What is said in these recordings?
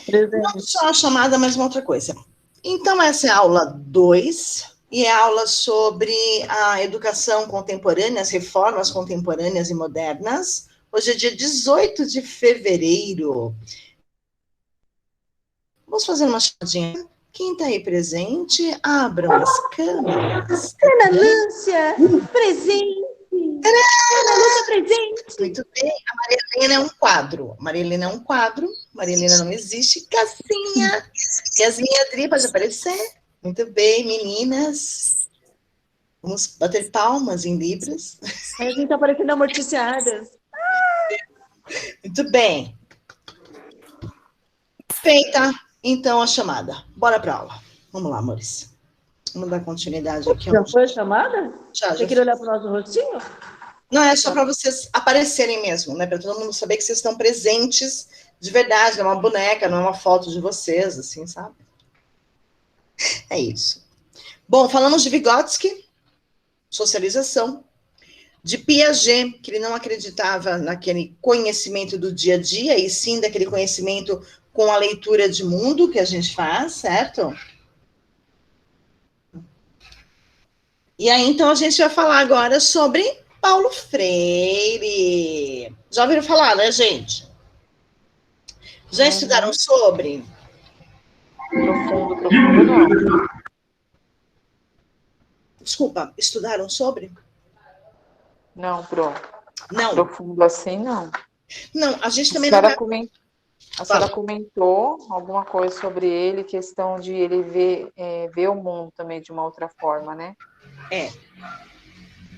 Não só a chamada, mas uma outra coisa. Então, essa é a aula 2, e é a aula sobre a educação contemporânea, as reformas contemporâneas e modernas. Hoje é dia 18 de fevereiro. Vamos fazer uma chamadinha. Quem está aí presente, abram as câmeras. Ana Lúcia, presente! Ana Lúcia, presente! Muito bem. A Maria Helena é um quadro. Maria Helena é um quadro. Maria Helena não existe. Cassinha. Yasmin Adri, pode aparecer? Muito bem, meninas. Vamos bater palmas em libras. A gente está parecendo amorticiadas. Muito bem. Feita, então, a chamada. Bora para aula. Vamos lá, amores. Vamos dar continuidade aqui. Já foi a chamada? Já Você queria olhar para o nosso rostinho? Não, é só para vocês aparecerem mesmo, né? Para todo mundo saber que vocês estão presentes de verdade. Não é uma boneca, não é uma foto de vocês, assim, sabe? É isso. Bom, falamos de Vygotsky, socialização. De Piaget, que ele não acreditava naquele conhecimento do dia a dia, e sim daquele conhecimento com a leitura de mundo que a gente faz, certo? E aí, então, a gente vai falar agora sobre Paulo Freire. Já ouviram falar, né, gente? Já estudaram sobre? Profundo não. Desculpa, estudaram sobre? Não, Não. Profundo assim, não. Não, a gente também não vai... A Fala. senhora comentou alguma coisa sobre ele, questão de ele ver o mundo também de uma outra forma, né? É.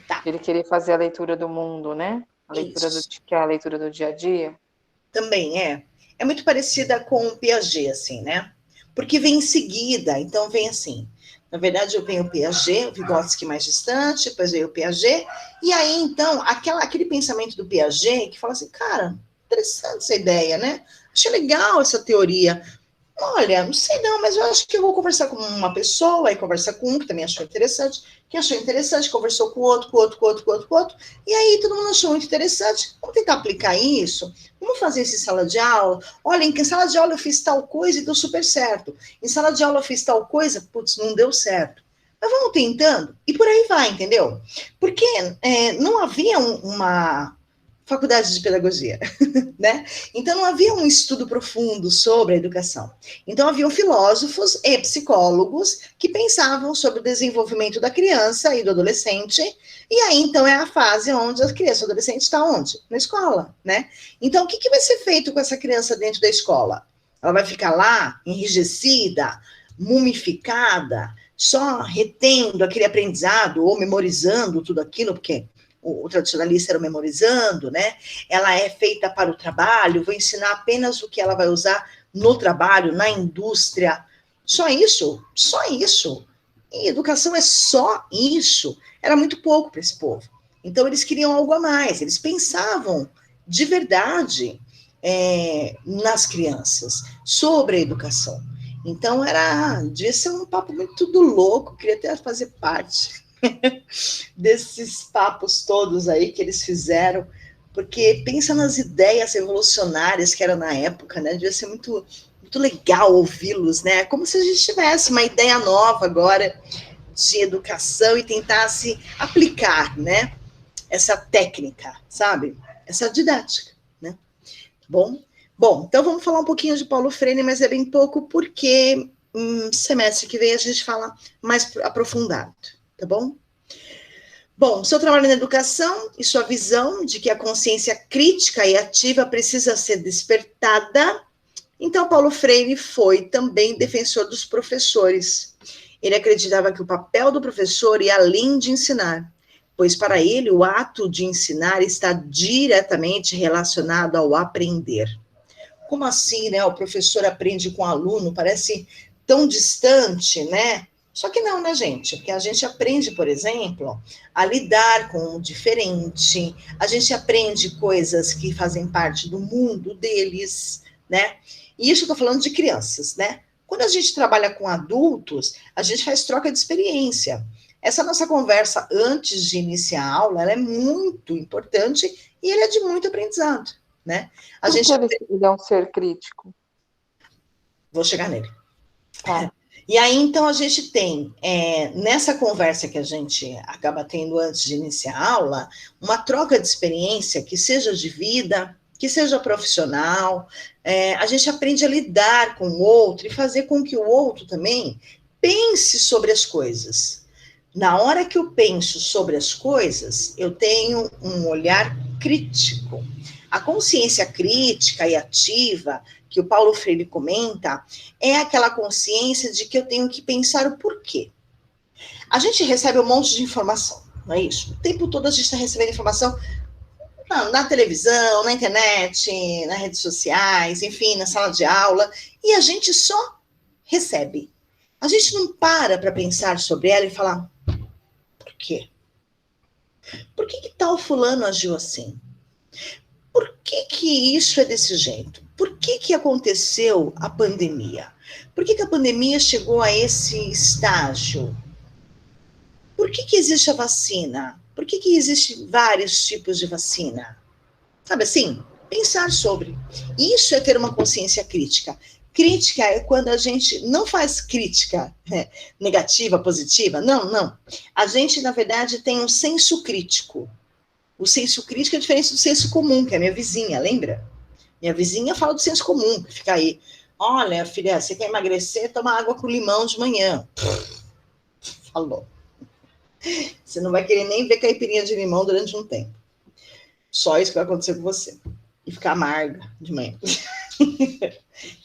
Tá. Ele querer fazer a leitura do mundo, né? Que é a leitura do dia a dia. Também é. É muito parecida com o Piaget, assim, né? Porque vem em seguida, então vem assim. Na verdade, eu venho o Piaget, o Vygotsky mais distante, depois veio o Piaget, e aí, então, aquele pensamento do Piaget que fala assim, cara, interessante essa ideia, né? Achei legal essa teoria. Olha, não sei não, mas eu acho que eu vou conversar com uma pessoa, aí conversa com um que também achou interessante, que achou interessante, conversou com outro, e aí todo mundo achou muito interessante. Vamos tentar aplicar isso? Vamos fazer isso em sala de aula? Olha, em sala de aula eu fiz tal coisa e deu super certo. Em sala de aula eu fiz tal coisa, putz, não deu certo. Mas vamos tentando, e por aí vai, entendeu? Porque não havia uma faculdade de pedagogia, né? Então não havia um estudo profundo sobre a educação. Então haviam filósofos e psicólogos que pensavam sobre o desenvolvimento da criança e do adolescente, e aí então é a fase onde a criança e o adolescente está onde? Na escola, né? Então o que vai ser feito com essa criança dentro da escola? Ela vai ficar lá, enrijecida, mumificada, só retendo aquele aprendizado ou memorizando tudo aquilo, porque o tradicionalista era memorizando, né? Ela é feita para o trabalho, vou ensinar apenas o que ela vai usar no trabalho, na indústria. Só isso, só isso. E educação é só isso. Era muito pouco para esse povo. Então, eles queriam algo a mais, eles pensavam de verdade nas crianças, sobre a educação. Então, devia ser um papo muito do louco, queria até fazer parte desses papos todos aí que eles fizeram, porque pensa nas ideias revolucionárias que eram na época, né? Devia ser muito, muito legal ouvi-los, né? Como se a gente tivesse uma ideia nova agora de educação e tentasse aplicar, né? Essa técnica, sabe? Essa didática, né? Bom, então vamos falar um pouquinho de Paulo Freire, mas é bem pouco, porque semestre que vem a gente fala mais aprofundado, tá bom? Bom, seu trabalho na educação e sua visão de que a consciência crítica e ativa precisa ser despertada. Então, Paulo Freire foi também defensor dos professores. Ele acreditava que o papel do professor ia além de ensinar, pois para ele o ato de ensinar está diretamente relacionado ao aprender. Como assim, né? O professor aprende com o aluno, parece tão distante, né? Só que não, né, gente? Porque a gente aprende, por exemplo, a lidar com o diferente, a gente aprende coisas que fazem parte do mundo deles, né? E isso eu tô falando de crianças, né? Quando a gente trabalha com adultos, a gente faz troca de experiência. Essa nossa conversa antes de iniciar a aula, ela é muito importante e ele é de muito aprendizado, né? Por que ele é um ser crítico? Vou chegar nele. Tá. E aí, então, a gente tem, nessa conversa que a gente acaba tendo antes de iniciar a aula, uma troca de experiência que seja de vida, que seja profissional, a gente aprende a lidar com o outro e fazer com que o outro também pense sobre as coisas. Na hora que eu penso sobre as coisas, eu tenho um olhar crítico. A consciência crítica e ativa, que o Paulo Freire comenta, é aquela consciência de que eu tenho que pensar o porquê. A gente recebe um monte de informação, não é isso? O tempo todo a gente está recebendo informação na televisão, na internet, nas redes sociais, enfim, na sala de aula, e a gente só recebe. A gente não para pensar sobre ela e falar, por quê? Por que tal fulano agiu assim? Por que isso é desse jeito? Por que aconteceu a pandemia? Por que a pandemia chegou a esse estágio? Por que existe a vacina? Por que existem vários tipos de vacina? Sabe assim? Pensar sobre. Isso é ter uma consciência crítica. Crítica é quando a gente não faz crítica negativa, positiva. Não. A gente, na verdade, tem um senso crítico. O senso crítico é diferente do senso comum, que é a minha vizinha, lembra? Minha vizinha fala do senso comum, que fica aí. Olha, filha, você quer emagrecer? Toma água com limão de manhã. Falou. Você não vai querer nem ver caipirinha de limão durante um tempo. Só isso que vai acontecer com você. E ficar amarga de manhã.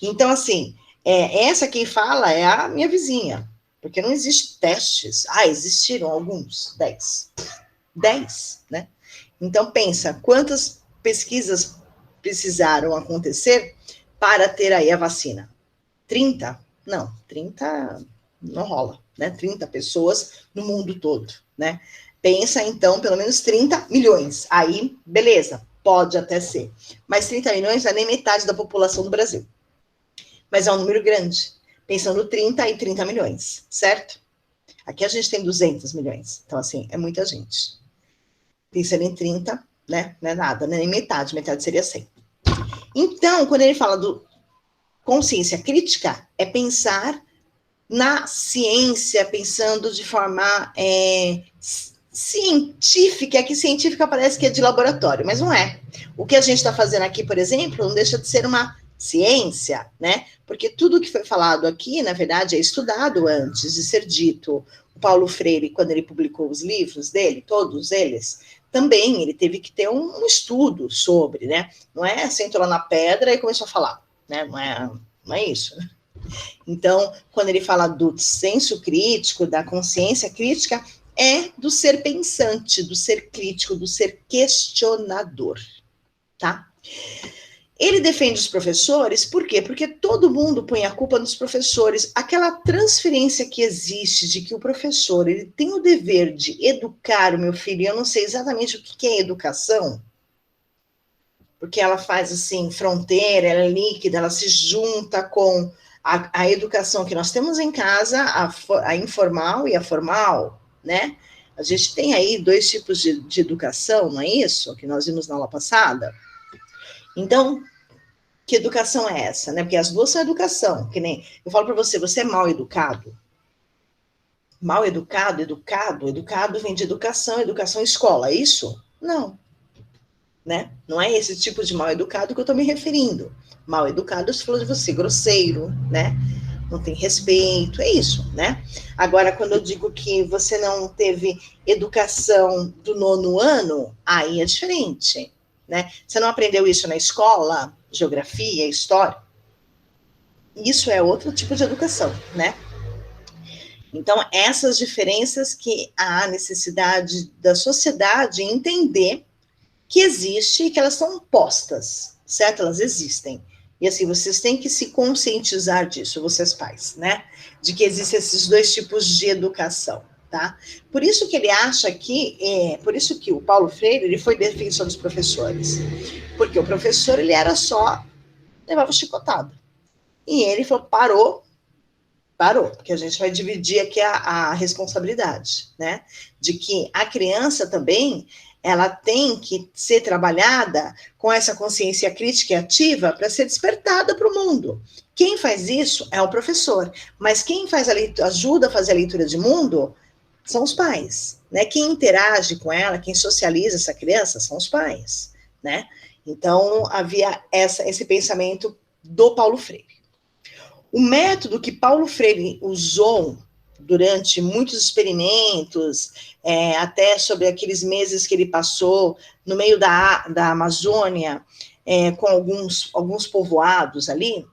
Então, assim, essa quem fala é a minha vizinha. Porque não existe testes. Existiram alguns. 10, né? Então, pensa, quantas pesquisas precisaram acontecer para ter aí a vacina? 30? Não, 30 não rola, né? 30 pessoas no mundo todo, né? Pensa, então, pelo menos 30 milhões. Aí, beleza, pode até ser. Mas 30 milhões não é nem metade da população do Brasil. Mas é um número grande. Pensando 30 e 30 milhões, certo? Aqui a gente tem 200 milhões. Então, assim, é muita gente. Pensando em 30, né? Não é nada, nem metade seria 100. Então, quando ele fala do consciência crítica, é pensar na ciência, pensando de forma científica, que científica parece que é de laboratório, mas não é. O que a gente está fazendo aqui, por exemplo, não deixa de ser uma ciência, né? Porque tudo que foi falado aqui, na verdade, é estudado antes de ser dito. O Paulo Freire, quando ele publicou os livros dele, todos eles, também ele teve que ter um estudo sobre, né? Não é sentou lá na pedra e começou a falar, né? Não é isso. Então, quando ele fala do senso crítico, da consciência crítica, é do ser pensante, do ser crítico, do ser questionador, tá? Ele defende os professores, por quê? Porque todo mundo põe a culpa nos professores. Aquela transferência que existe de que o professor ele tem o dever de educar o meu filho, e eu não sei exatamente o que é educação, porque ela faz assim, fronteira, ela é líquida, ela se junta com a educação que nós temos em casa, a informal e a formal, né? A gente tem aí 2 tipos de educação, não é isso? Que nós vimos na aula passada. Então, que educação é essa, né? Porque as duas são educação, que nem eu falo para você, você é mal educado. Mal educado, educado vem de educação escola, é isso? Não. Né? Não é esse tipo de mal educado que eu estou me referindo. Mal educado, eu falo de você, grosseiro, né? Não tem respeito, é isso, né? Agora, quando eu digo que você não teve educação do 9º ano, aí é diferente, né? Você não aprendeu isso na escola, geografia, história? Isso é outro tipo de educação, né? Então, essas diferenças que há necessidade da sociedade entender que existe e que elas são postas, certo? Elas existem. E assim, vocês têm que se conscientizar disso, vocês pais, né? De que existem esses 2 tipos de educação, tá? Por isso que ele acha que, por isso que o Paulo Freire, ele foi defensor dos professores. Porque o professor, ele era só, levava chicotada. E ele falou, parou, porque a gente vai dividir aqui a responsabilidade, né? De que a criança também, ela tem que ser trabalhada com essa consciência crítica e ativa para ser despertada para o mundo. Quem faz isso é o professor, mas quem faz a leitura, ajuda a fazer a leitura de mundo são os pais, né? Quem interage com ela, quem socializa essa criança são os pais, né? Então, havia esse pensamento do Paulo Freire. O método que Paulo Freire usou durante muitos experimentos, até sobre aqueles meses que ele passou no meio da Amazônia, com alguns povoados ali,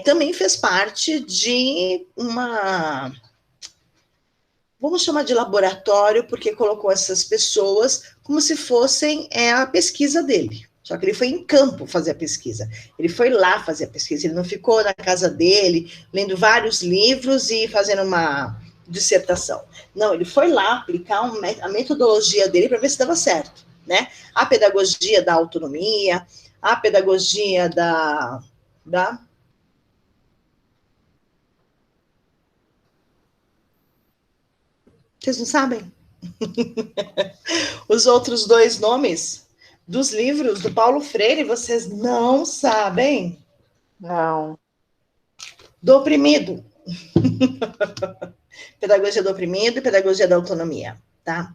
também fez parte de uma, vamos chamar de laboratório, porque colocou essas pessoas como se fossem a pesquisa dele. Só que ele foi em campo fazer a pesquisa. Ele foi lá fazer a pesquisa. Ele não ficou na casa dele, lendo vários livros e fazendo uma dissertação. Não, ele foi lá aplicar a metodologia dele para ver se dava certo, né? A pedagogia da autonomia, a pedagogia da... Vocês não sabem? Os outros dois nomes dos livros do Paulo Freire, vocês não sabem? Não. Do oprimido. Pedagogia do oprimido e Pedagogia da autonomia, tá?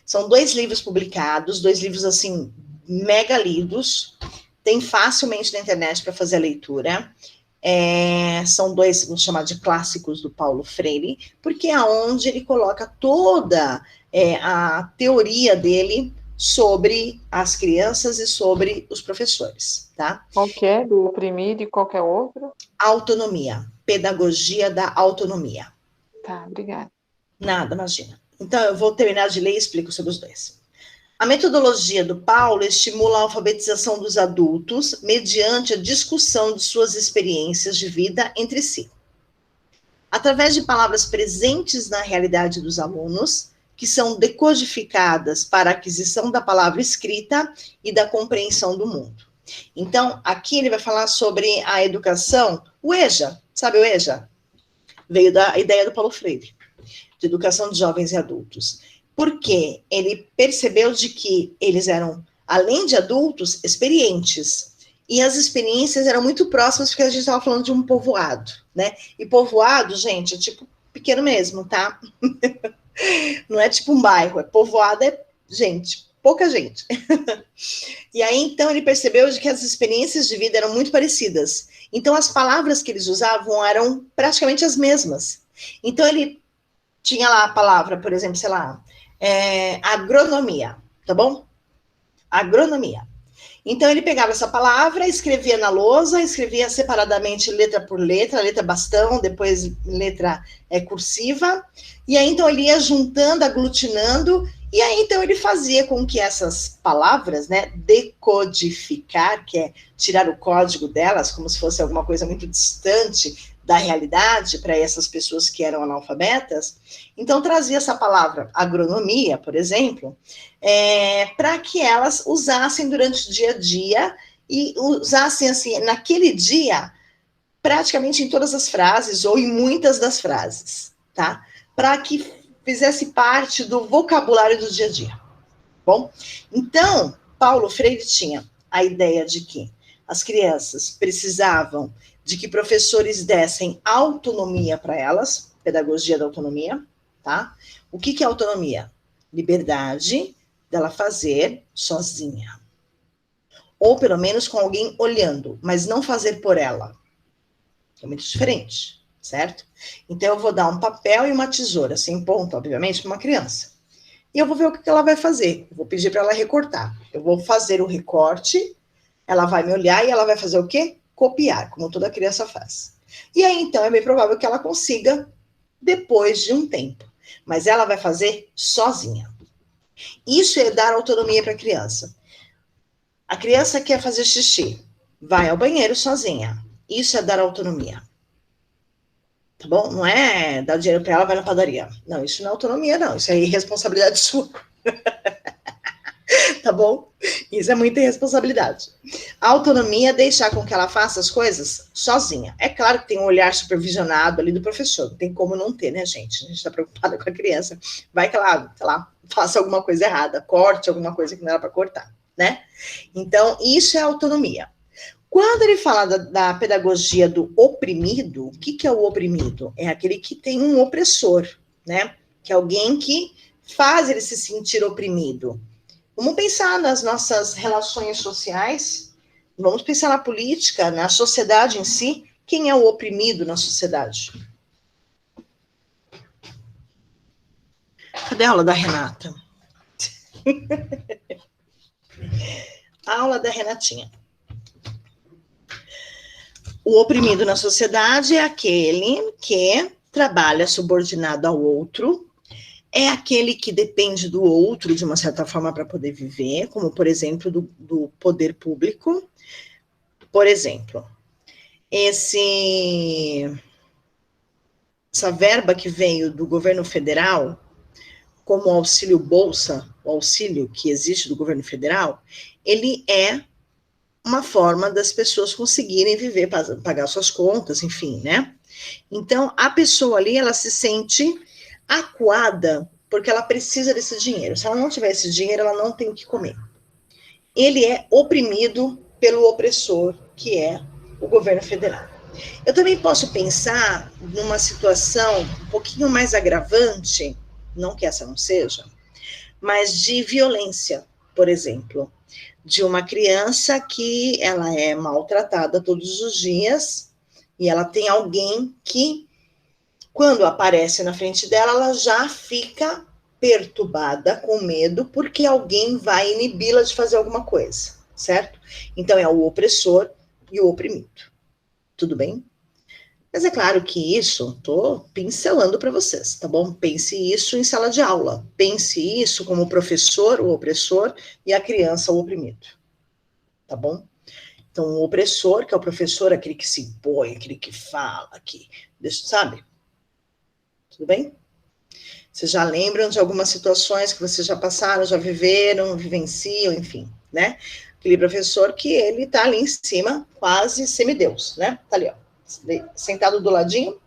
São 2 livros publicados, 2 livros, assim, mega lidos, tem facilmente na internet para fazer a leitura. São 2, vamos chamar de clássicos do Paulo Freire, porque é onde ele coloca toda a teoria dele sobre as crianças e sobre os professores, tá? Qual que é? Do oprimido e qualquer outro? Autonomia, pedagogia da autonomia. Tá, obrigada. Nada, imagina. Então, eu vou terminar de ler e explico sobre os 2. A metodologia do Paulo estimula a alfabetização dos adultos mediante a discussão de suas experiências de vida entre si. Através de palavras presentes na realidade dos alunos, que são decodificadas para a aquisição da palavra escrita e da compreensão do mundo. Então, aqui ele vai falar sobre a educação, o EJA, sabe o EJA? Veio da ideia do Paulo Freire, de educação de jovens e adultos. Porque ele percebeu de que eles eram, além de adultos, experientes. E as experiências eram muito próximas, porque a gente estava falando de um povoado, né? E povoado, gente, é tipo pequeno mesmo, tá? Não é tipo um bairro, povoado gente, pouca gente. E aí, então, ele percebeu de que as experiências de vida eram muito parecidas. Então, as palavras que eles usavam eram praticamente as mesmas. Então, ele tinha lá a palavra, por exemplo, sei lá, agronomia, tá bom? Agronomia. Então, ele pegava essa palavra, escrevia na lousa, escrevia separadamente letra por letra, letra bastão, depois letra cursiva, e aí, então, ele ia juntando, aglutinando, e aí, então, ele fazia com que essas palavras, né, decodificar, que é tirar o código delas, como se fosse alguma coisa muito distante da realidade para essas pessoas que eram analfabetas, então trazia essa palavra agronomia, por exemplo, para que elas usassem durante o dia a dia e usassem, assim, naquele dia, praticamente em todas as frases ou em muitas das frases, tá? Para que fizesse parte do vocabulário do dia a dia. Bom, então, Paulo Freire tinha a ideia de que as crianças precisavam de que professores dessem autonomia para elas, pedagogia da autonomia, tá? O que é autonomia? Liberdade dela fazer sozinha. Ou pelo menos com alguém olhando, mas não fazer por ela. É muito diferente, certo? Então eu vou dar um papel e uma tesoura, sem ponta, obviamente, para uma criança. E eu vou ver o que ela vai fazer. Eu vou pedir para ela recortar. Eu vou fazer o recorte, ela vai me olhar e ela vai fazer o quê? Copiar, como toda criança faz. E aí, então, é bem provável que ela consiga depois de um tempo. Mas ela vai fazer sozinha. Isso é dar autonomia para a criança. A criança quer fazer xixi, vai ao banheiro sozinha. Isso é dar autonomia. Tá bom? Não é dar dinheiro para ela, vai na padaria. Não, isso não é autonomia, não. Isso é irresponsabilidade sua. Tá bom? Isso é muita irresponsabilidade. A autonomia é deixar com que ela faça as coisas sozinha. É claro que tem um olhar supervisionado ali do professor, não tem como não ter, né, gente? A gente tá preocupada com a criança. Vai que ela, sei lá, faça alguma coisa errada, corte alguma coisa que não era para cortar, né? Então, isso é autonomia. Quando ele fala da pedagogia do oprimido, o que é o oprimido? É aquele que tem um opressor, né? Que é alguém que faz ele se sentir oprimido. Vamos pensar nas nossas relações sociais, vamos pensar na política, na sociedade em si. Quem é o oprimido na sociedade? Cadê a aula da Renata? A aula da Renatinha. O oprimido na sociedade é aquele que trabalha subordinado ao outro, é aquele que depende do outro, de uma certa forma, para poder viver, como, por exemplo, do poder público. Por exemplo, essa verba que veio do governo federal, como o auxílio bolsa, o auxílio que existe do governo federal, ele é uma forma das pessoas conseguirem viver, pagar suas contas, enfim, né? Então, a pessoa ali, ela se sente acuada, porque ela precisa desse dinheiro. Se ela não tiver esse dinheiro, ela não tem o que comer. Ele é oprimido pelo opressor, que é o governo federal. Eu também posso pensar numa situação um pouquinho mais agravante, não que essa não seja, mas de violência, por exemplo, de uma criança que ela é maltratada todos os dias e ela tem alguém que, quando aparece na frente dela, ela já fica perturbada, com medo, porque alguém vai inibi-la de fazer alguma coisa, certo? Então é o opressor e o oprimido. Tudo bem? Mas é claro que isso, estou pincelando para vocês, tá bom? Pense isso em sala de aula. Pense isso como o professor, o opressor, e a criança, o oprimido. Tá bom? Então, o opressor, que é o professor, aquele que se impõe, aquele que fala, que, sabe? Tudo bem? Vocês já lembram de algumas situações que vocês já passaram, já viveram, vivenciam, enfim, né? Aquele professor que ele tá ali em cima, quase semideus, né? Tá ali, ó, sentado do ladinho,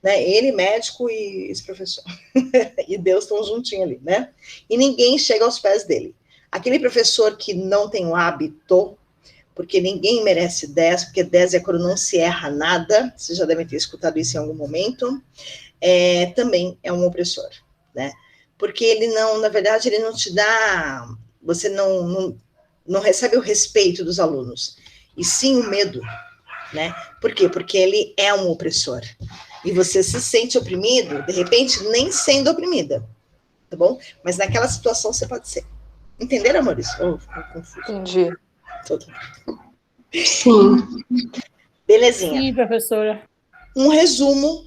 né? Ele, médico e esse professor. E Deus estão juntinho ali, né? E ninguém chega aos pés dele. Aquele professor que não tem o hábito, porque ninguém merece 10, porque 10 é quando não se erra nada, vocês já devem ter escutado isso em algum momento, também é um opressor, né? Porque ele não, na verdade, ele não te dá, você não recebe o respeito dos alunos, e sim o medo, né? Por quê? Porque ele é um opressor. E você se sente oprimido, de repente, nem sendo oprimida, tá bom? Mas naquela situação você pode ser. Entenderam, amores? Entendi. Sim. Belezinha. Sim, professora. Um resumo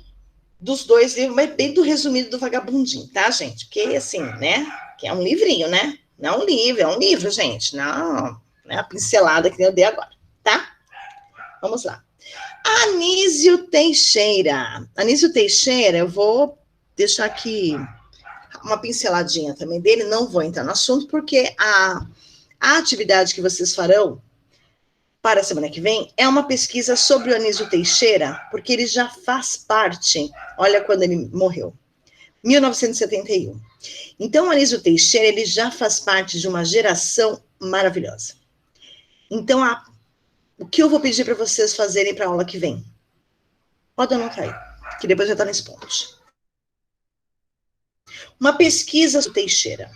dos dois livros, mas bem do resumido do Vagabundinho, tá, gente? Porque, assim, né? Que é um livrinho, né? Não é um livro, é um livro, gente. Não é a pincelada que eu dei agora, tá? Vamos lá. Anísio Teixeira. Anísio Teixeira, eu vou deixar aqui uma pinceladinha também dele, não vou entrar no assunto, porque a atividade que vocês farão para a semana que vem é uma pesquisa sobre o Anísio Teixeira, porque ele já faz parte, olha quando ele morreu, 1971. Então, o Anísio Teixeira, ele já faz parte de uma geração maravilhosa. Então, o que eu vou pedir para vocês fazerem para a aula que vem? Pode anotar aí, que depois já está nesse ponto. Uma pesquisa sobre Teixeira.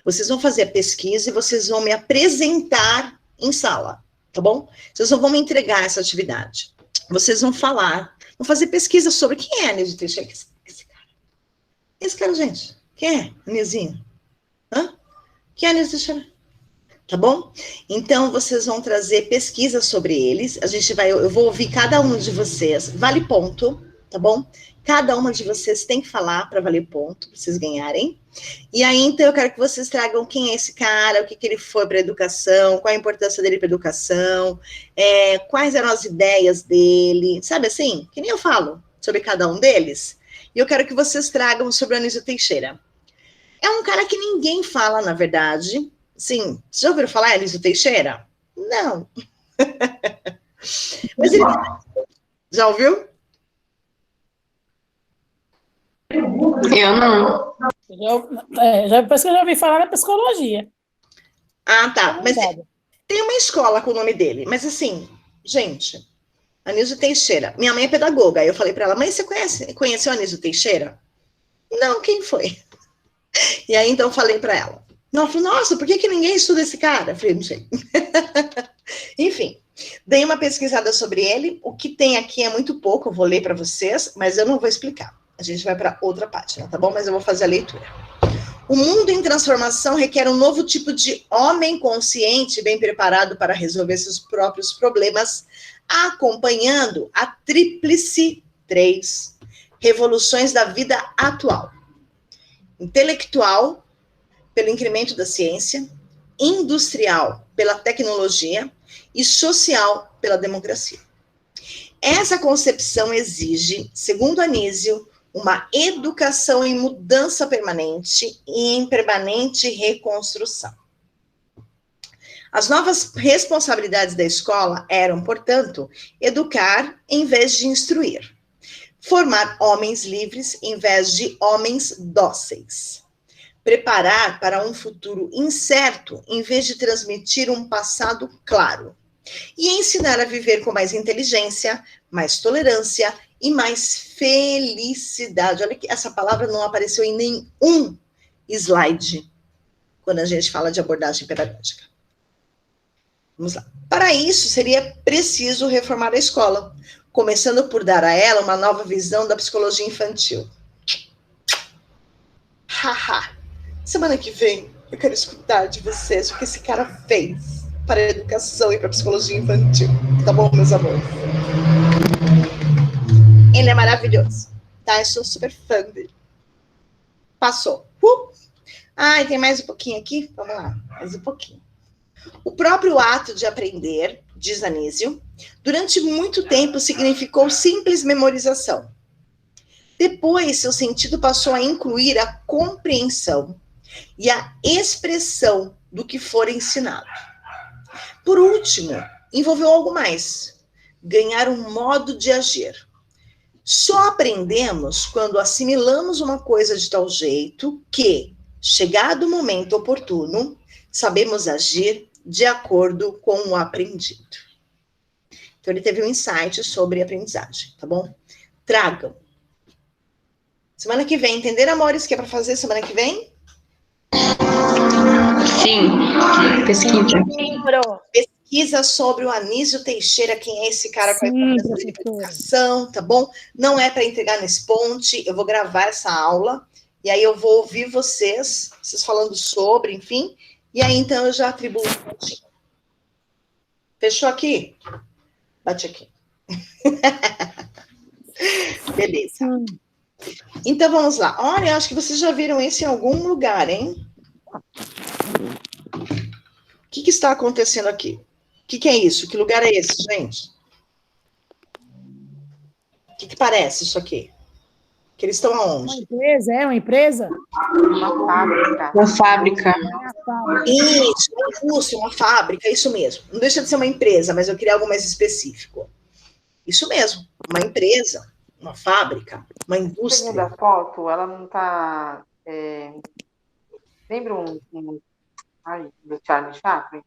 Vocês vão fazer a pesquisa e vocês vão me apresentar em sala, tá bom? Vocês não vão me entregar essa atividade. Vocês vão falar, vão fazer pesquisa sobre quem é Anísio Teixeira. Esse cara. Esse cara, gente. Quem é? Anísio? Hã? Quem é Anísio Teixeira? Tá bom? Então, vocês vão trazer pesquisa sobre eles. Eu vou ouvir cada um de vocês. Vale ponto, tá bom? Cada uma de vocês tem que falar para valer ponto, para vocês ganharem. E aí, então, eu quero que vocês tragam quem é esse cara, o que ele foi para a educação, qual a importância dele para a educação, quais eram as ideias dele, sabe assim? Que nem eu falo sobre cada um deles. E eu quero que vocês tragam sobre o Anísio Teixeira. É um cara que ninguém fala, na verdade, Sim, já ouviram falar em Anísio Teixeira? Não. Mas ele... Já ouviu? Eu não. Depois que eu já ouvi falar na psicologia. Ah, tá. Mas tem uma escola com o nome dele. Mas assim, gente, Anísio Teixeira. Minha mãe é pedagoga. Aí eu falei para ela, mãe, você conheceu Anísio Teixeira? Não, quem foi? E aí, então, eu falei para ela. Ela falou, nossa, por que ninguém estuda esse cara? Eu falei, não sei. Enfim, dei uma pesquisada sobre ele. O que tem aqui é muito pouco, eu vou ler para vocês, mas eu não vou explicar. A gente vai para outra página, tá bom? Mas eu vou fazer a leitura. O mundo em transformação requer um novo tipo de homem consciente, bem preparado para resolver seus próprios problemas, acompanhando a tríplice 3 revoluções da vida atual. Intelectual, pelo incremento da ciência, industrial, pela tecnologia e social, pela democracia. Essa concepção exige, segundo Anísio, uma educação em mudança permanente e em permanente reconstrução. As novas responsabilidades da escola eram, portanto, educar em vez de instruir, formar homens livres em vez de homens dóceis, preparar para um futuro incerto em vez de transmitir um passado claro, e ensinar a viver com mais inteligência, mais tolerância e mais felicidade. Olha que essa palavra não apareceu em nenhum slide quando a gente fala de abordagem pedagógica. Vamos lá. Para isso, seria preciso reformar a escola, começando por dar a ela uma nova visão da psicologia infantil. Haha. Semana que vem, eu quero escutar de vocês o que esse cara fez para a educação e para a psicologia infantil. Tá bom, meus amores? Ele é maravilhoso, tá? Eu sou super fã dele. Passou. Ai, tem mais um pouquinho aqui? Vamos lá, mais um pouquinho. O próprio ato de aprender, diz Anísio, durante muito tempo significou simples memorização. Depois, seu sentido passou a incluir a compreensão e a expressão do que for ensinado. Por último, envolveu algo mais, ganhar um modo de agir. Só aprendemos quando assimilamos uma coisa de tal jeito que, chegado o momento oportuno, sabemos agir de acordo com o aprendido. Então, ele teve um insight sobre aprendizagem, tá bom? Tragam. Semana que vem, entenderam, amores, que é para fazer semana que vem? Sim, pesquisa. Pesquisa sobre o Anísio Teixeira, quem é esse cara com a importância da educação, tá bom? Não é para entregar nesse ponte, eu vou gravar essa aula, e aí eu vou ouvir vocês falando sobre, enfim, e aí então eu já atribuo um pontinho. Fechou aqui? Bate aqui. Beleza. Então vamos lá. Olha, acho que vocês já viram isso em algum lugar, hein? O que está acontecendo aqui? O que é isso? Que lugar é esse, gente? O que parece isso aqui? Que eles estão aonde? Uma empresa, uma empresa? Uma fábrica. Uma fábrica. Isso, uma indústria, uma fábrica, isso mesmo. Não deixa de ser uma empresa, mas eu queria algo mais específico. Isso mesmo, uma empresa, uma fábrica, uma indústria. Segunda foto, ela não está... Lembra do Charlie Chaplin?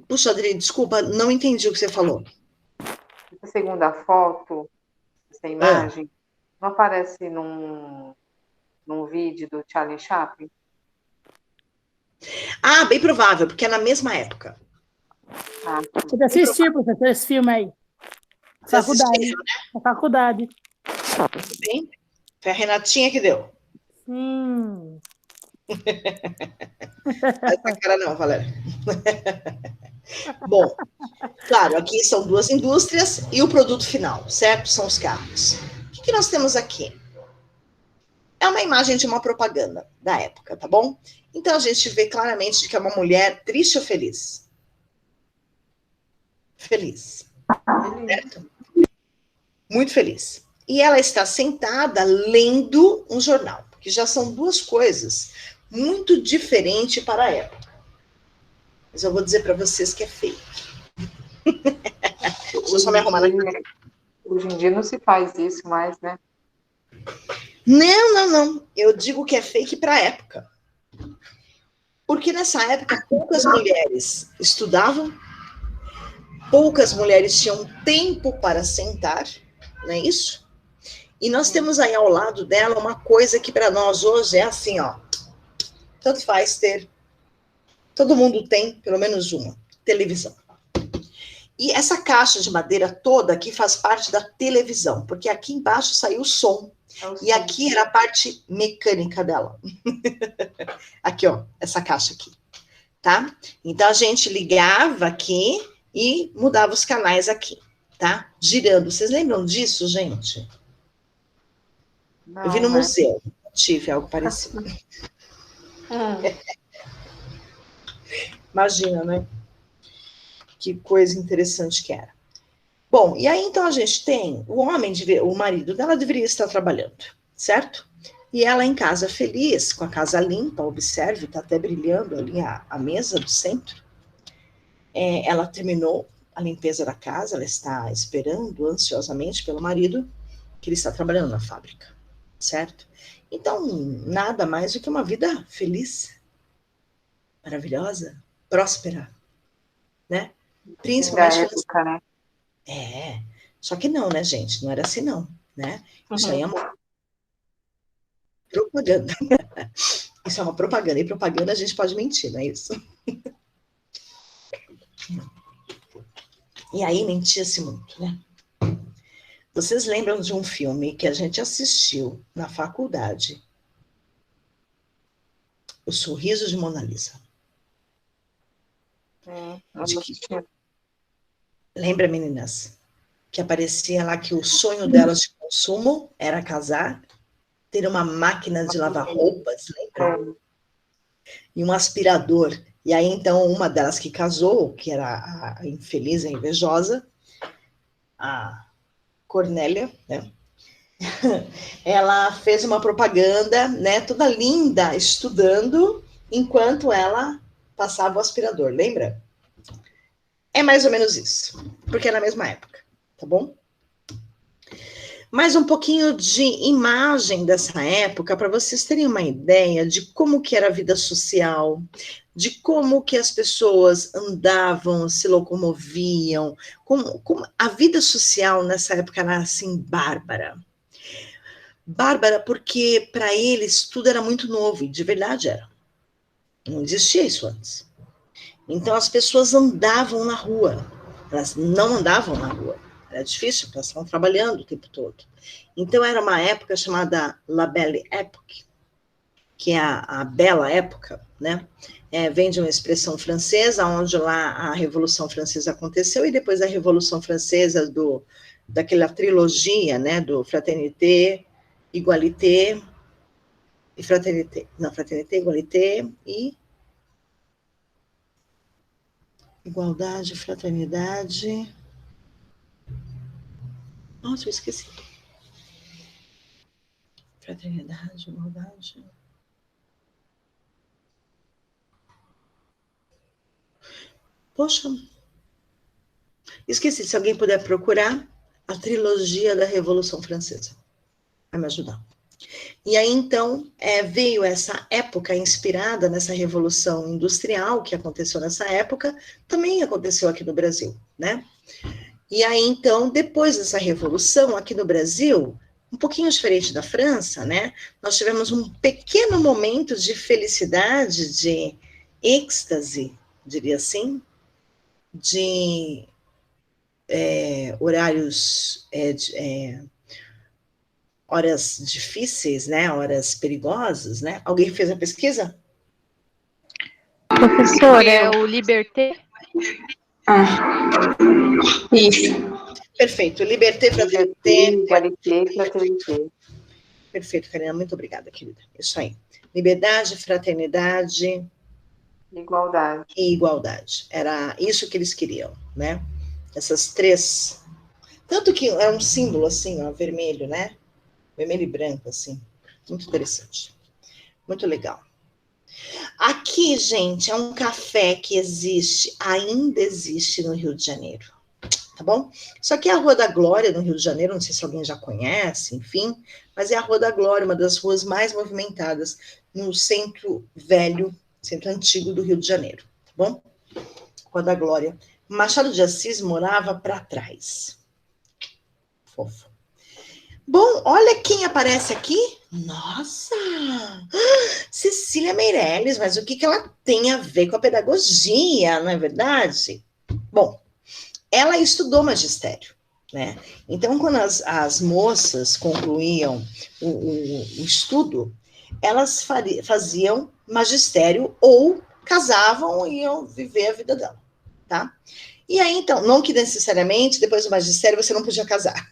Puxa, Adri, desculpa, não entendi o que você falou. Essa segunda foto, essa imagem, não aparece num vídeo do Charlie Chaplin? Ah, bem provável, porque é na mesma época. Você assistiu, professor, esse filme aí? Faculdade. Na faculdade. Tudo bem? Foi a Renatinha que deu. Essa cara não, Valéria. Bom, claro, aqui são duas indústrias e o produto final, certo? São os carros. O que nós temos aqui? É uma imagem de uma propaganda da época, tá bom? Então a gente vê claramente que é uma mulher triste ou feliz? Feliz. Certo? Muito feliz. E ela está sentada lendo um jornal, que já são duas coisas muito diferentes para a época. Mas eu vou dizer para vocês que é fake. Deixa eu só me arrumar na cama. Hoje em dia não se faz isso mais, né? Não. Eu digo que é fake para a época. Porque nessa época poucas mulheres estudavam, poucas mulheres tinham tempo para sentar, não é isso? E nós temos aí ao lado dela uma coisa que para nós hoje é assim, ó. Tanto faz ter. Todo mundo tem pelo menos uma televisão. E essa caixa de madeira toda aqui faz parte da televisão, porque aqui embaixo saiu o som. E aqui era a parte mecânica dela. Aqui, ó, essa caixa aqui, tá? Então, a gente ligava aqui e mudava os canais aqui, tá? Girando. Vocês lembram disso, gente? Não, Eu vi no né? museu, tive algo parecido. Imagina, né? Que coisa interessante que era. Bom, e aí então a gente tem o marido dela deveria estar trabalhando, certo? E ela em casa feliz, com a casa limpa, observe, está até brilhando ali a mesa do centro. Ela terminou a limpeza da casa, ela está esperando ansiosamente pelo marido, que ele está trabalhando na fábrica, certo? Então, nada mais do que uma vida feliz, maravilhosa, próspera, né? Principalmente Da época, né? Só que não, né, gente? Não era assim, não, né? Isso aí é uma propaganda. Isso é uma propaganda. E propaganda a gente pode mentir, não é isso? E aí mentia-se muito, né? Vocês lembram de um filme que a gente assistiu na faculdade? O Sorriso de Mona Lisa. Lembra, meninas? Que aparecia lá que o sonho delas de consumo era casar, ter uma máquina de lavar roupas, lembra? E um aspirador. E aí, então, uma delas que casou, que era a infeliz, a invejosa, a Cornélia, né? Ela fez uma propaganda, né, toda linda, estudando, enquanto ela passava o aspirador, lembra? É mais ou menos isso, porque é na mesma época, tá bom? Mais um pouquinho de imagem dessa época, para vocês terem uma ideia de como que era a vida social, de como que as pessoas andavam, se locomoviam, como a vida social nessa época era assim, bárbara. Bárbara porque para eles tudo era muito novo, e de verdade era. Não existia isso antes. Então as pessoas andavam na rua, elas não andavam na rua. Era difícil, porque elas estavam trabalhando o tempo todo. Então, era uma época chamada La Belle Époque, que é a bela época, né? Vem de uma expressão francesa, onde lá a Revolução Francesa aconteceu, e depois a Revolução Francesa, daquela trilogia, né? Do Fraternité, Égalité, e Fraternité, não, Fraternité, Égalité e... Igualdade, fraternidade... Nossa, eu esqueci. Fraternidade, igualdade. Poxa, esqueci. Se alguém puder procurar, a trilogia da Revolução Francesa. Vai me ajudar. E aí, então, veio essa época inspirada nessa Revolução Industrial que aconteceu nessa época, também aconteceu aqui no Brasil, né? E aí, então, depois dessa Revolução, aqui no Brasil, um pouquinho diferente da França, né? Nós tivemos um pequeno momento de felicidade, de êxtase, diria assim, de horários, horas difíceis, né? Horas perigosas, né? Alguém fez a pesquisa? Professora, é o Liberté? Isso. Perfeito. Liberté, fraternité. Igualité, fraternité. Perfeito, Karina. Muito obrigada, querida. Isso aí. Liberdade, fraternidade... Igualdade. E igualdade. Era isso que eles queriam, né? Essas três... Tanto que é um símbolo, assim, ó, vermelho, né? Vermelho e branco, assim. Muito interessante. Muito legal. Aqui, gente, é um café que existe, ainda existe no Rio de Janeiro, tá bom? Isso aqui é a Rua da Glória, no Rio de Janeiro, não sei se alguém já conhece, enfim, mas é a Rua da Glória, uma das ruas mais movimentadas no centro velho, centro antigo do Rio de Janeiro, tá bom? Rua da Glória. Machado de Assis morava para trás. Fofo. Bom, olha quem aparece aqui. Nossa! Cecília Meirelles, mas o que ela tem a ver com a pedagogia, não é verdade? Bom, ela estudou magistério, né? Então, quando as moças concluíam o estudo, elas faziam magistério ou casavam e iam viver a vida dela, tá? E aí, então, não que necessariamente depois do magistério você não podia casar.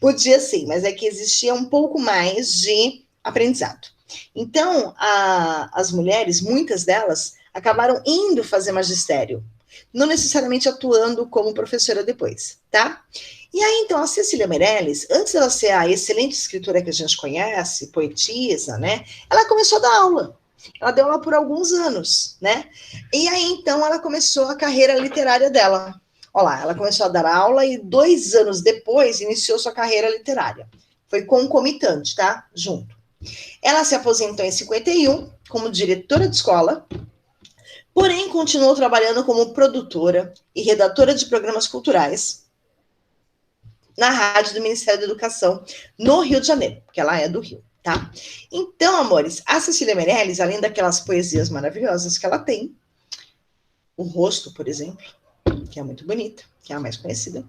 Podia sim, mas é que existia um pouco mais de aprendizado. Então, as mulheres, muitas delas, acabaram indo fazer magistério, não necessariamente atuando como professora depois, tá? E aí, então, a Cecília Meirelles, antes dela ser a excelente escritora que a gente conhece, poetisa, né? Ela começou a dar aula. Ela deu aula por alguns anos, né? E aí, então, ela começou a carreira literária dela. Olha lá, ela começou a dar aula e 2 anos depois iniciou sua carreira literária. Foi concomitante, tá? Junto. Ela se aposentou em 51 como diretora de escola, porém continuou trabalhando como produtora e redatora de programas culturais na rádio do Ministério da Educação no Rio de Janeiro, porque ela é do Rio, tá? Então, amores, a Cecília Meirelles, além daquelas poesias maravilhosas que ela tem, O Rosto, por exemplo, que é muito bonita, que é a mais conhecida,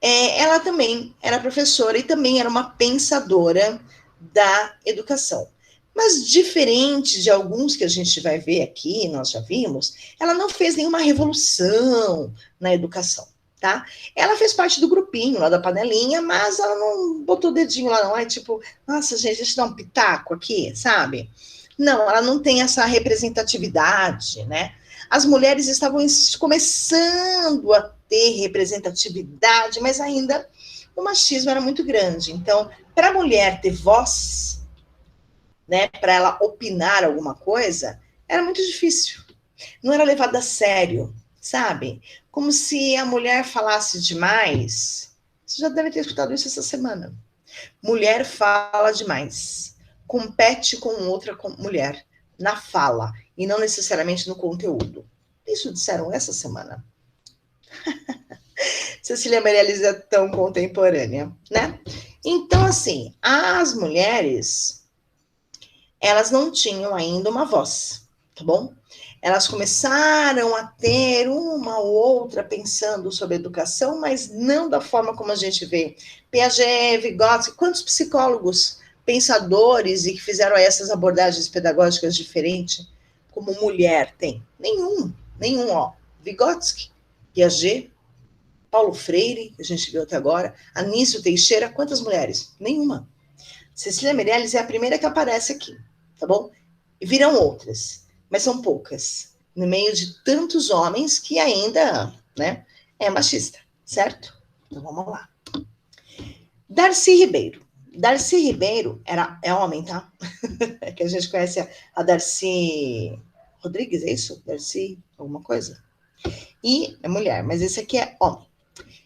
ela também era professora e também era uma pensadora da educação. Mas diferente de alguns que a gente vai ver aqui, nós já vimos, ela não fez nenhuma revolução na educação, tá? Ela fez parte do grupinho lá da panelinha, mas ela não botou o dedinho lá não, tipo, nossa, gente, deixa eu dar um pitaco aqui, sabe? Não, ela não tem essa representatividade, né? As mulheres estavam começando a ter representatividade, mas ainda o machismo era muito grande. Então, para a mulher ter voz, né, para ela opinar alguma coisa, era muito difícil. Não era levado a sério, sabe? Como se a mulher falasse demais. Você já deve ter escutado isso essa semana. Mulher fala demais. Compete com outra mulher na fala e não necessariamente no conteúdo. Isso disseram essa semana. Cecília Meirelles é tão contemporânea, né? Então, assim, as mulheres, elas não tinham ainda uma voz, tá bom? Elas começaram a ter uma ou outra pensando sobre educação, mas não da forma como a gente vê. Piaget, Vygotsky, quantos psicólogos, pensadores e que fizeram essas abordagens pedagógicas diferentes, como mulher, tem? Nenhum, ó. Vygotsky, Piaget, Paulo Freire, que a gente viu até agora, Anísio Teixeira, quantas mulheres? Nenhuma. Cecília Meirelles é a primeira que aparece aqui, tá bom? E virão outras, mas são poucas, no meio de tantos homens que ainda, né, é machista, certo? Então vamos lá. Darcy Ribeiro. Darcy Ribeiro é homem, tá? É que a gente conhece a Darcy Rodrigues, é isso? Darcy alguma coisa? E é mulher, mas esse aqui é homem.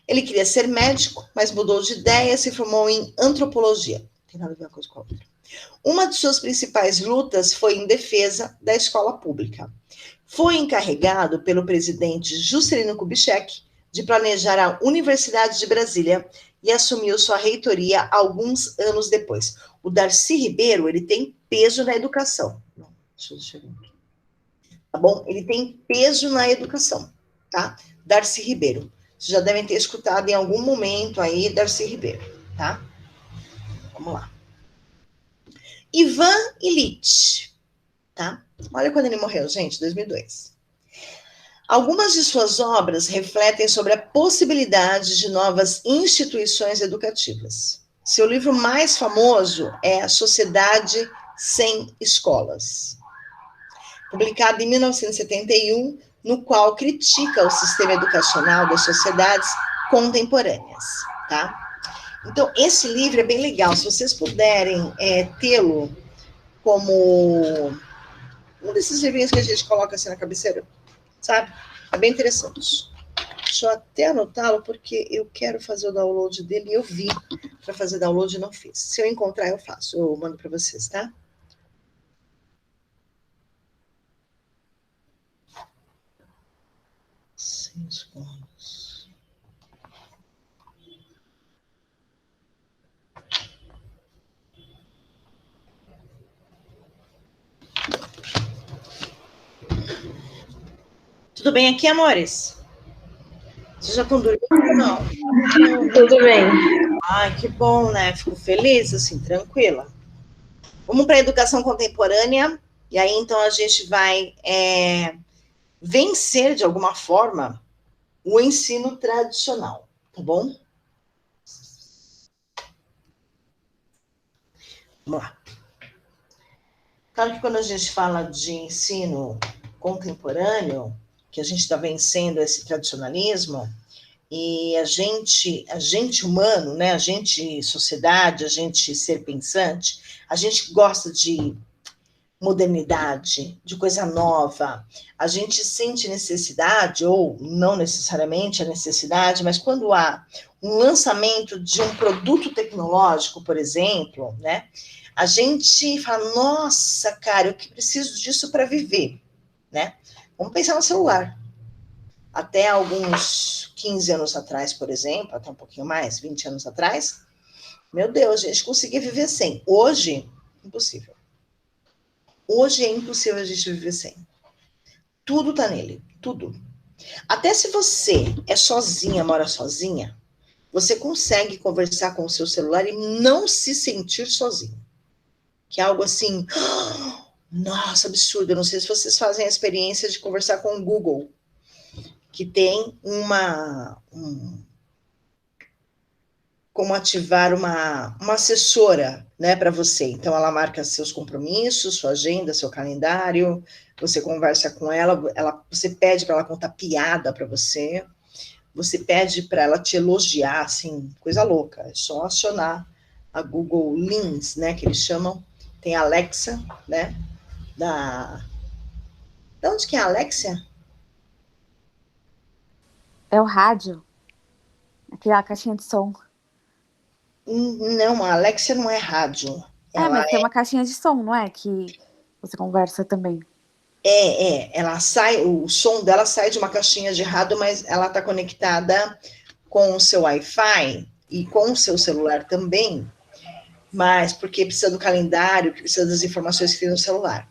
Ele queria ser médico, mas mudou de ideia e se formou em antropologia. Não tem nada a ver uma coisa com a outra. Uma de suas principais lutas foi em defesa da escola pública. Foi encarregado pelo presidente Juscelino Kubitschek de planejar a Universidade de Brasília e assumiu sua reitoria alguns anos depois. O Darcy Ribeiro, ele tem peso na educação. Não, deixa eu ver aqui. Tá bom? Ele tem peso na educação, tá? Darcy Ribeiro. Vocês já devem ter escutado em algum momento aí Darcy Ribeiro, tá? Vamos lá. Ivan Illich, tá? Olha quando ele morreu, gente, 2002. Algumas de suas obras refletem sobre a possibilidade de novas instituições educativas. Seu livro mais famoso é A Sociedade Sem Escolas, publicado em 1971, no qual critica o sistema educacional das sociedades contemporâneas, tá? Então, esse livro é bem legal. Se vocês puderem tê-lo como Um desses livrinhos que a gente coloca assim na cabeceira, sabe? É bem interessante. Deixa eu até anotá-lo, porque eu quero fazer o download dele e eu vi para fazer download e não fiz. Se eu encontrar, eu faço. Eu mando para vocês, tá? Tudo bem aqui, amores? Vocês já estão dormindo ou não? Tudo bem. Ai, que bom, né? Fico feliz, assim, tranquila. Vamos para a educação contemporânea, e aí então a gente vai vencer, de alguma forma, o ensino tradicional, tá bom? Vamos lá. Claro que quando a gente fala de ensino contemporâneo, que a gente está vencendo esse tradicionalismo, e a gente humano, né, a gente sociedade, a gente ser pensante, a gente gosta de modernidade, de coisa nova, a gente sente necessidade, ou não necessariamente a necessidade, mas quando há um lançamento de um produto tecnológico, por exemplo, né, a gente fala, nossa, cara, eu que preciso disso para viver, né? Vamos pensar no celular. Até alguns 15 anos atrás, por exemplo, até um pouquinho mais, 20 anos atrás, meu Deus, a gente conseguia viver sem. Hoje, impossível. Hoje é impossível a gente viver sem. Tudo tá nele, tudo. Até se você é sozinha, mora sozinha, você consegue conversar com o seu celular e não se sentir sozinho. Que é algo assim, nossa, absurdo. Eu não sei se vocês fazem a experiência de conversar com o Google, que tem como ativar uma assessora, né, para você. Então, ela marca seus compromissos, sua agenda, seu calendário, você conversa com ela, você pede para ela contar piada para você, você pede para ela te elogiar, assim, coisa louca. É só acionar a Google Lens, né, que eles chamam. Tem a Alexa, né, da onde que é a Alexa? É o rádio. Aquela caixinha de som. Não, a Alexa não é rádio. Mas tem uma caixinha de som, não é? Que você conversa também. Ela sai, o som dela sai de uma caixinha de rádio, mas ela está conectada com o seu Wi-Fi e com o seu celular também, mas porque precisa do calendário, precisa das informações que tem no celular.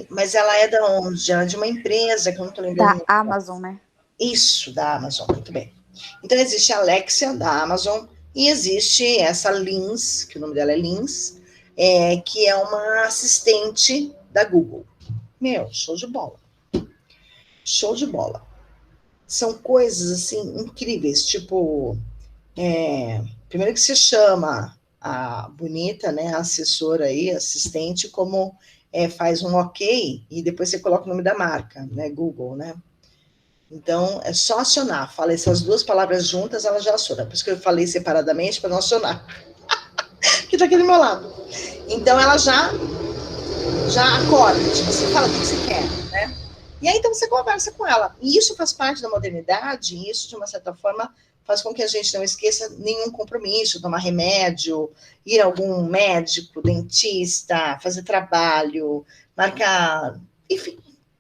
Mas ela é da onde? Ela é de uma empresa, que eu não estou lembrando. Da Amazon, né? Isso, da Amazon, muito bem. Então, existe a Alexa, da Amazon, e existe essa Lins, que o nome dela é Lins, que é uma assistente da Google. Meu, show de bola. Show de bola. São coisas, assim, incríveis, tipo, primeiro que você chama a bonita, né, a assessora aí, assistente, como faz um ok, e depois você coloca o nome da marca, né, Google, né? Então, é só acionar. Fala essas duas palavras juntas, ela já aciona. Por isso que eu falei separadamente, para não acionar. Que tá aqui do meu lado. Então, ela já acorda. Tipo, você fala o que você quer, né? E aí, então, você conversa com ela. E isso faz parte da modernidade, e isso, de uma certa forma, faz com que a gente não esqueça nenhum compromisso, tomar remédio, ir a algum médico, dentista, fazer trabalho, marcar... Enfim,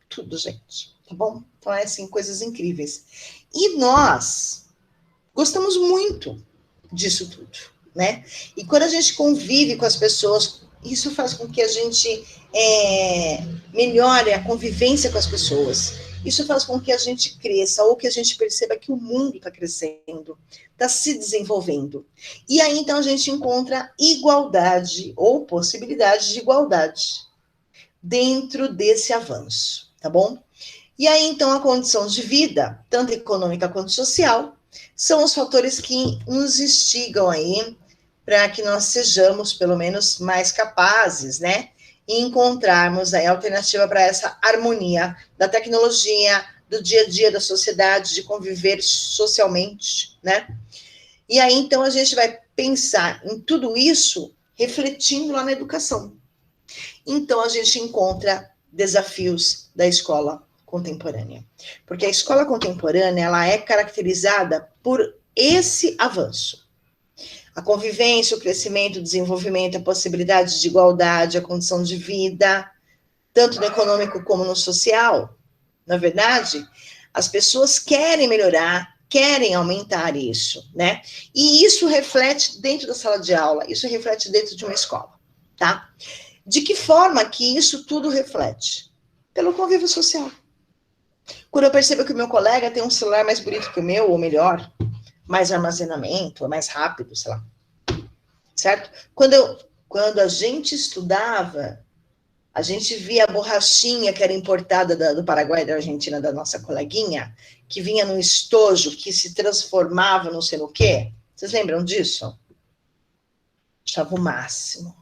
tudo, gente. Tá bom? Então, assim, coisas incríveis. E nós gostamos muito disso tudo, né? E quando a gente convive com as pessoas, isso faz com que a gente melhore a convivência com as pessoas. Isso faz com que a gente cresça, ou que a gente perceba que o mundo está crescendo, está se desenvolvendo. E aí, então, a gente encontra igualdade, ou possibilidade de igualdade, dentro desse avanço, tá bom? E aí, então, a condição de vida, tanto econômica quanto social, são os fatores que nos instigam aí para que nós sejamos, pelo menos, mais capazes, né? E encontrarmos aí a alternativa para essa harmonia da tecnologia, do dia a dia da sociedade, de conviver socialmente, né? E aí, então, a gente vai pensar em tudo isso refletindo lá na educação. Então, a gente encontra desafios da escola contemporânea. Porque a escola contemporânea, ela é caracterizada por esse avanço. A convivência, o crescimento, o desenvolvimento, a possibilidade de igualdade, a condição de vida, tanto no econômico como no social. Na verdade, as pessoas querem melhorar, querem aumentar isso, né? E isso reflete dentro da sala de aula, isso reflete dentro de uma escola, tá? De que forma que isso tudo reflete? Pelo convívio social. Quando eu percebo que o meu colega tem um celular mais bonito que o meu, ou melhor, mais armazenamento, mais rápido, sei lá. Certo? Quando a gente estudava, a gente via a borrachinha que era importada do Paraguai, da Argentina, da nossa coleguinha, que vinha num estojo, que se transformava não sei no quê. Vocês lembram disso? Achava o máximo.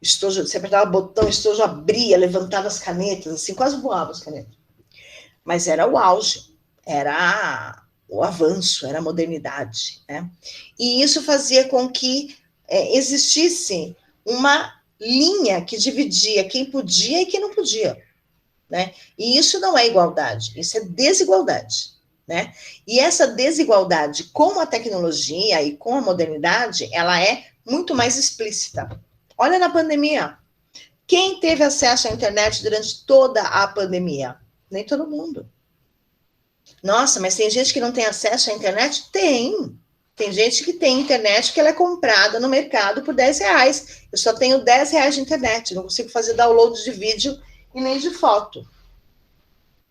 Estojo, você apertava o botão, o estojo abria, levantava as canetas, assim, quase voava as canetas. Mas era o auge, era o avanço, era a modernidade, né? E isso fazia com que existisse uma linha que dividia quem podia e quem não podia, né? E isso não é igualdade, isso é desigualdade, né? E essa desigualdade com a tecnologia e com a modernidade, ela é muito mais explícita. Olha na pandemia. Quem teve acesso à internet durante toda a pandemia? Nem todo mundo. Nossa, mas tem gente que não tem acesso à internet? Tem. Tem gente que tem internet que ela é comprada no mercado por R$10. Eu só tenho R$10 de internet, não consigo fazer download de vídeo e nem de foto.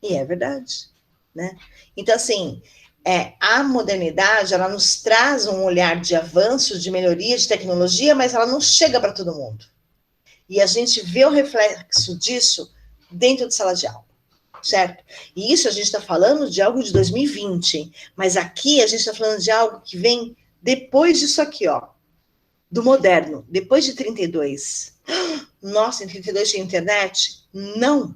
E é verdade, né? Então, assim, a modernidade, ela nos traz um olhar de avanço, de melhoria, de tecnologia, mas ela não chega para todo mundo. E a gente vê o reflexo disso dentro de sala de aula, certo? E isso a gente está falando de algo de 2020, mas aqui a gente está falando de algo que vem depois disso aqui, ó, do moderno, depois de 32. Nossa, em 32 tinha internet? Não.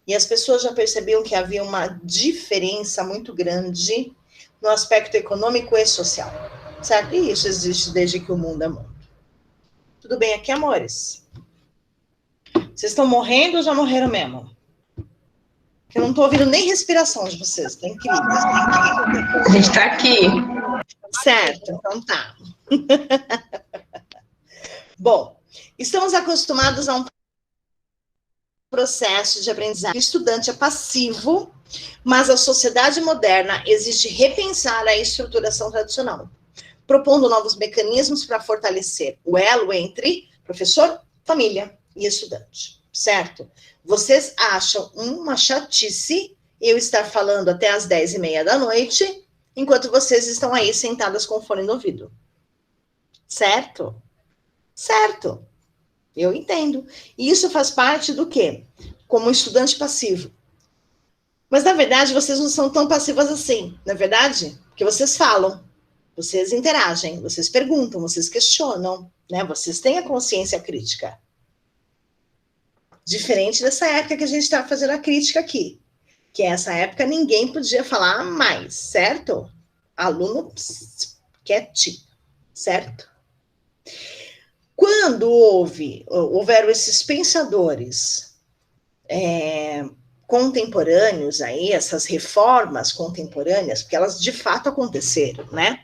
E as pessoas já percebiam que havia uma diferença muito grande no aspecto econômico e social, certo? E isso existe desde que o mundo é mundo. Tudo bem aqui, amores? Vocês estão morrendo ou já morreram mesmo? Eu não estou ouvindo nem respiração de vocês, tá incrível. A gente está aqui. Certo, então tá. Bom, estamos acostumados a um processo de aprendizagem. O estudante é passivo, mas a sociedade moderna exige repensar a estruturação tradicional, propondo novos mecanismos para fortalecer o elo entre professor, família e estudante, certo? Vocês acham uma chatice eu estar falando até as 10h30 da noite, enquanto vocês estão aí sentadas com o fone no ouvido. Certo? Certo. Eu entendo. E isso faz parte do quê? Como estudante passivo. Mas, na verdade, vocês não são tão passivas assim, não é verdade? Porque vocês falam, vocês interagem, vocês perguntam, vocês questionam, né? Vocês têm a consciência crítica. Diferente dessa época que a gente está fazendo a crítica aqui. Que essa época ninguém podia falar mais, certo? Aluno quietinho, certo? Quando houveram esses pensadores contemporâneos aí, essas reformas contemporâneas, porque elas de fato aconteceram, né?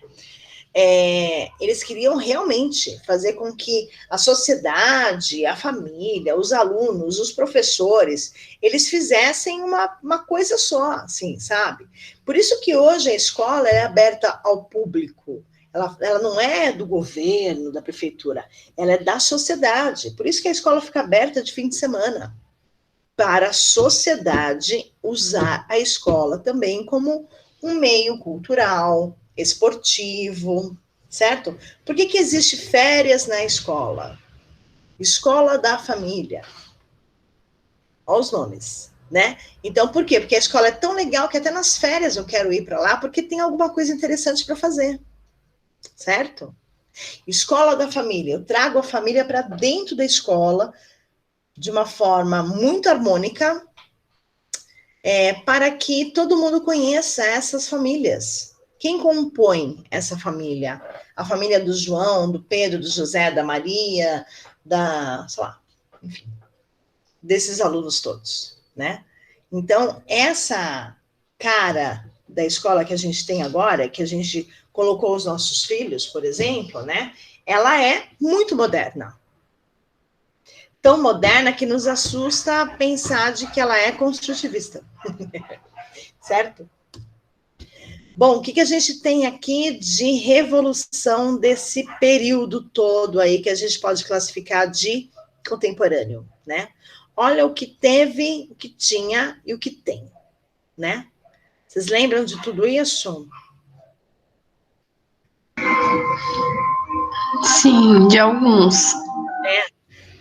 Eles queriam realmente fazer com que a sociedade, a família, os alunos, os professores, eles fizessem uma coisa só, assim, sabe? Por isso que hoje a escola é aberta ao público. Ela não é do governo, da prefeitura, ela é da sociedade. Por isso que a escola fica aberta de fim de semana, para a sociedade usar a escola também como um meio cultural, esportivo, certo? Por que existe férias na escola? Escola da família. Olha os nomes, né? Então, por quê? Porque a escola é tão legal que até nas férias eu quero ir para lá, porque tem alguma coisa interessante para fazer. Certo? Escola da família. Eu trago a família para dentro da escola de uma forma muito harmônica, para que todo mundo conheça essas famílias. Quem compõe essa família? A família do João, do Pedro, do José, da Maria, sei lá, enfim. desses alunos todos, né? Então, essa cara da escola que a gente tem agora, que a gente colocou os nossos filhos, por exemplo, né? Ela é muito moderna. Tão moderna que nos assusta pensar de que ela é construtivista. Certo? Bom, o que a gente tem aqui de revolução desse período todo aí que a gente pode classificar de contemporâneo, né? Olha o que teve, o que tinha e o que tem, né? Vocês lembram de tudo isso? Sim, de alguns.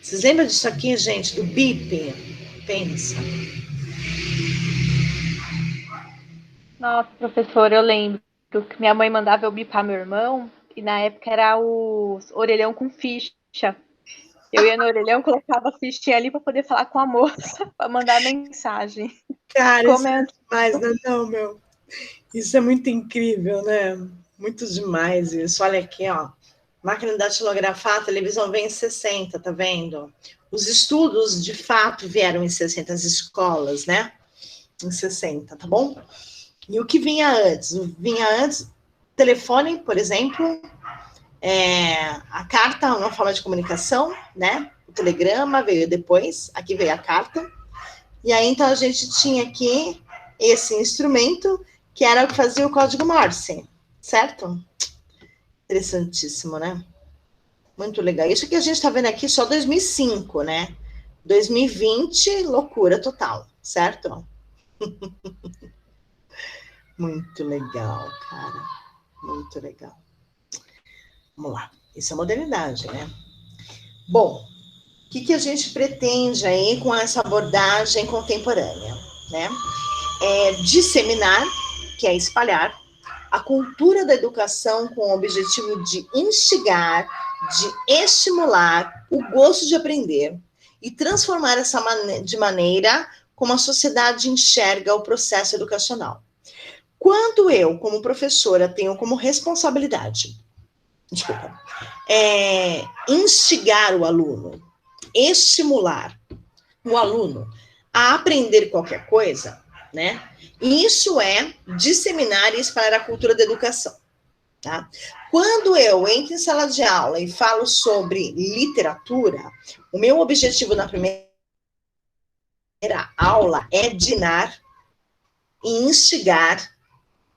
Vocês lembram disso aqui, gente, do BIP? Pensa. Nossa, professor, eu lembro que minha mãe mandava eu bipar meu irmão, e na época era os orelhão com ficha. Eu ia no orelhão, colocava a fichinha ali para poder falar com a moça, para mandar mensagem. Cara, isso é Comenta. demais, não, meu. Isso é muito incrível, né? Muito demais isso. Olha aqui, ó. Máquina de datilografar, a televisão vem em 60, tá vendo? Os estudos, de fato, vieram em 60, as escolas, né? Em 60, tá bom? E o que vinha antes? Vinha antes, telefone, por exemplo, a carta, uma forma de comunicação, né? O telegrama veio depois, aqui veio a carta. E aí, então, a gente tinha aqui esse instrumento, que era o que fazia o código Morse, certo? Interessantíssimo, né? Muito legal. Isso que a gente está vendo aqui só 2005, né? 2020, loucura total, certo? Muito legal, cara. Muito legal. Vamos lá. Isso é modernidade, né? Bom, o que a gente pretende aí com essa abordagem contemporânea, né? É disseminar, que é espalhar, a cultura da educação com o objetivo de instigar, de estimular o gosto de aprender e transformar de maneira como a sociedade enxerga o processo educacional. Quando eu, como professora, tenho como responsabilidade, instigar o aluno, estimular o aluno a aprender qualquer coisa, né? Isso é disseminar e espalhar a cultura da educação, tá? Quando eu entro em sala de aula e falo sobre literatura, o meu objetivo na primeira aula é dinar e instigar,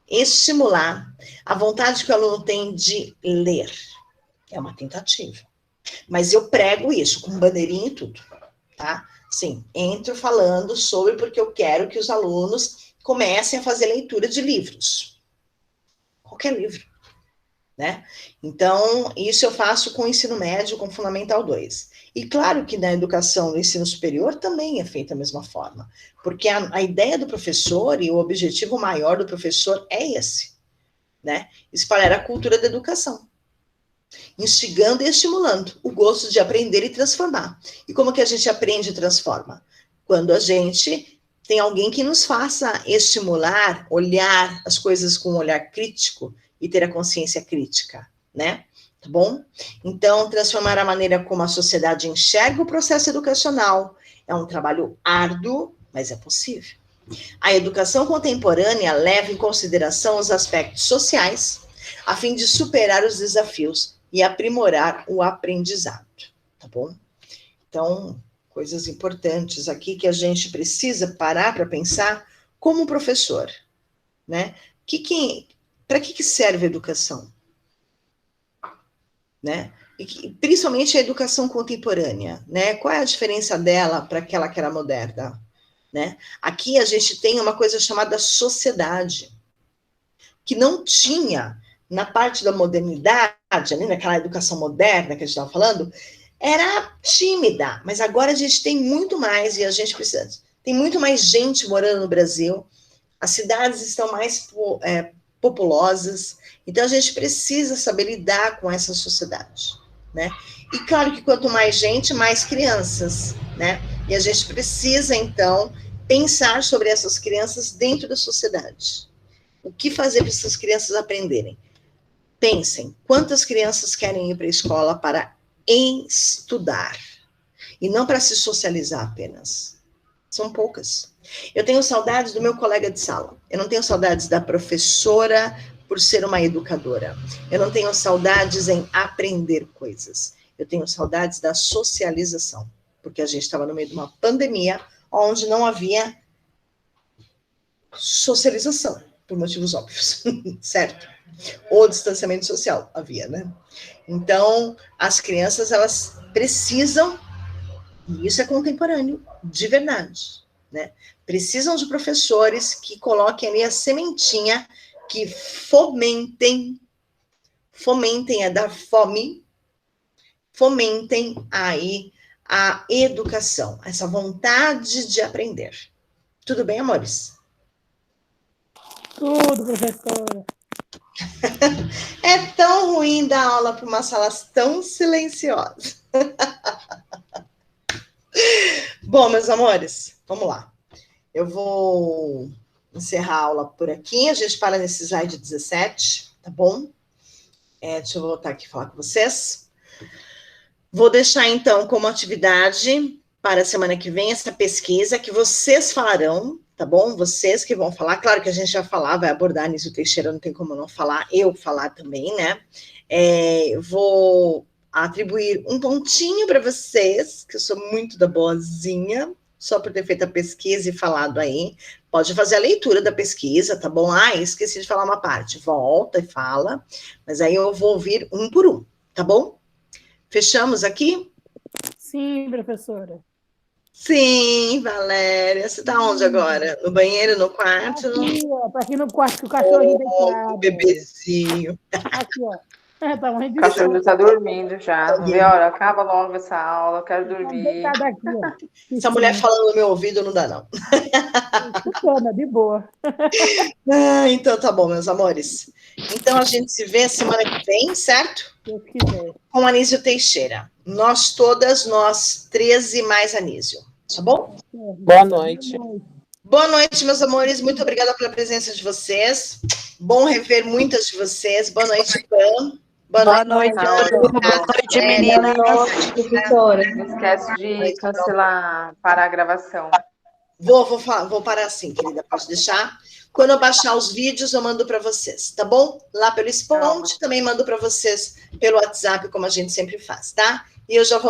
estimular a vontade que o aluno tem de ler. É uma tentativa. Mas eu prego isso com bandeirinha e tudo, tá? Sim, entro falando sobre porque eu quero que os alunos comecem a fazer leitura de livros. Qualquer livro, né? Então, isso eu faço com o ensino médio, com Fundamental 2. E claro que na educação no ensino superior também é feita da mesma forma, porque a ideia do professor e o objetivo maior do professor é esse, né? Espalhar a cultura da educação, instigando e estimulando o gosto de aprender e transformar. E como que a gente aprende e transforma? Quando a gente tem alguém que nos faça estimular, olhar as coisas com um olhar crítico e ter a consciência crítica, né? Tá bom? Então, transformar a maneira como a sociedade enxerga o processo educacional é um trabalho árduo, mas é possível. A educação contemporânea leva em consideração os aspectos sociais, a fim de superar os desafios e aprimorar o aprendizado, tá bom? Então, coisas importantes aqui que a gente precisa parar para pensar como professor, né? Para que serve a educação? Né? E principalmente a educação contemporânea, né? Qual é a diferença dela para aquela que era moderna, né? Aqui a gente tem uma coisa chamada sociedade, que não tinha na parte da modernidade, ali naquela educação moderna que a gente estava falando, era tímida, mas agora a gente tem muito mais e a gente precisa. Tem muito mais gente morando no Brasil, as cidades estão mais populosas, então a gente precisa saber lidar com essa sociedade, né? E claro que quanto mais gente, mais crianças, né? E a gente precisa, então, pensar sobre essas crianças dentro da sociedade. O que fazer para essas crianças aprenderem? Pensem, quantas crianças querem ir para a escola para estudar? e não para se socializar apenas. São poucas. Eu tenho saudades do meu colega de sala. Eu não tenho saudades da professora por ser uma educadora. Eu não tenho saudades em aprender coisas. Eu tenho saudades da socialização, porque a gente estava no meio de uma pandemia onde não havia socialização, por motivos óbvios, certo? Ou distanciamento social havia, né? Então, as crianças, elas precisam, e isso é contemporâneo, de verdade, né? Precisam de professores que coloquem ali a sementinha, que fomentem a dar fome, fomentem aí a educação, essa vontade de aprender. Tudo bem, amores? Tudo, professora. É tão ruim dar aula para uma sala tão silenciosa. Bom, meus amores, vamos lá. Eu vou encerrar a aula por aqui. A gente para nesse slide 17, tá bom? Deixa eu voltar aqui e falar com vocês. Vou deixar, então, como atividade para a semana que vem essa pesquisa que vocês falarão, tá bom? Vocês que vão falar. Claro que a gente já falar, vai abordar Anísio Teixeira, não tem como não falar, eu falar também, né? Vou atribuir um pontinho para vocês, que eu sou muito da boazinha, só por ter feito a pesquisa e falado aí. Pode fazer a leitura da pesquisa, tá bom? Esqueci de falar uma parte. Volta e fala, mas aí eu vou ouvir um por um, tá bom? Fechamos aqui? Sim, professora. Sim, Valéria. Você tá onde agora? No banheiro, no quarto? Aqui, ó. Tá aqui no quarto que o cachorrinho deitado. O bebezinho. Aqui, ó. Tá morrendo de O cachorro está dormindo já. Tá Vê a hora, acaba logo essa aula, eu quero Tá dormir. deitado aqui, ó. Essa mulher falando no meu ouvido não dá, não. Escutando, de boa. Então tá bom, meus amores. Então a gente se vê semana que vem, certo? Se Deus quiser. Com Anísio Teixeira. Nós 13 mais Anísio. Tá bom? Boa noite. Boa noite, meus amores. Muito obrigada pela presença de vocês. Bom rever muitas de vocês. Boa noite, Pam. Boa noite, meninas. Professora, não esquece de cancelar, parar a gravação. Vou parar assim, querida. Pode deixar. Quando eu baixar os vídeos, eu mando para vocês, tá bom? Lá pelo Sponte, também mando para vocês pelo WhatsApp, como a gente sempre faz, tá? E eu já vou